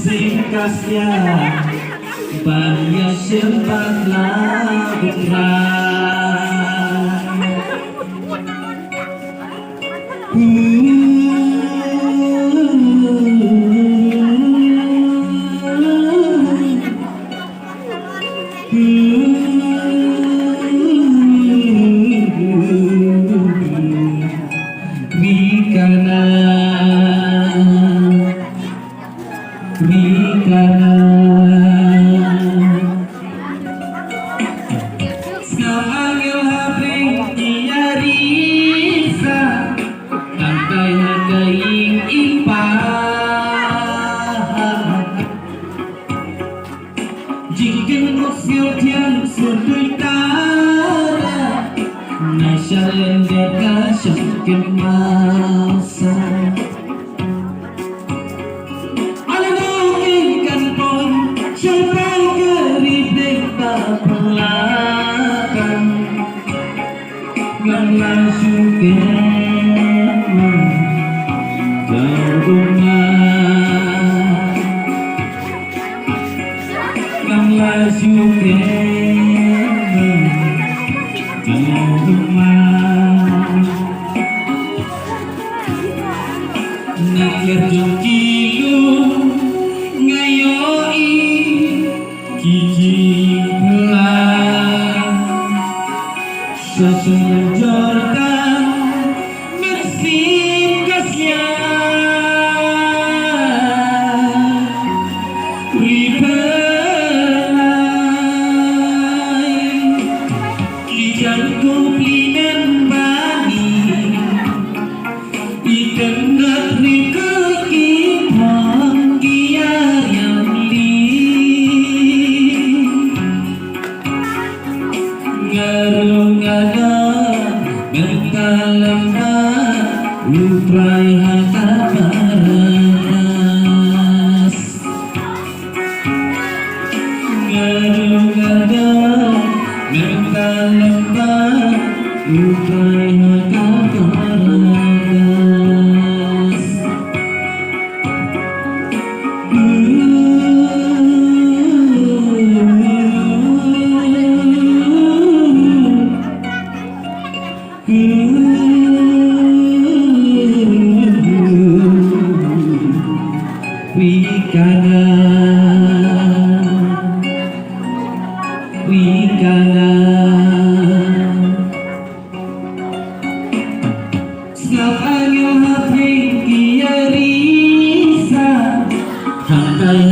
singkasnya banyak sempatlah Jika ngofil tiang sundui tara Nasyaren deka syakin masa Alang ikan pon Syaitan keribik tak pelakang Nganglah syukin Terbunga Nganglah syukin Terbunga Nakir jengkilu Ngayoi Kiki pelan Sesenjorkan Mesin gasnya Ribelai Ikan komplinen bani Ikan negeri kekipang Giar yang Ngarung-ngada berkalembar Utrai hata paras Ngarung-ngada berkalembar Utrai hata paras Wikana Snap angin hati kiarisa Hantai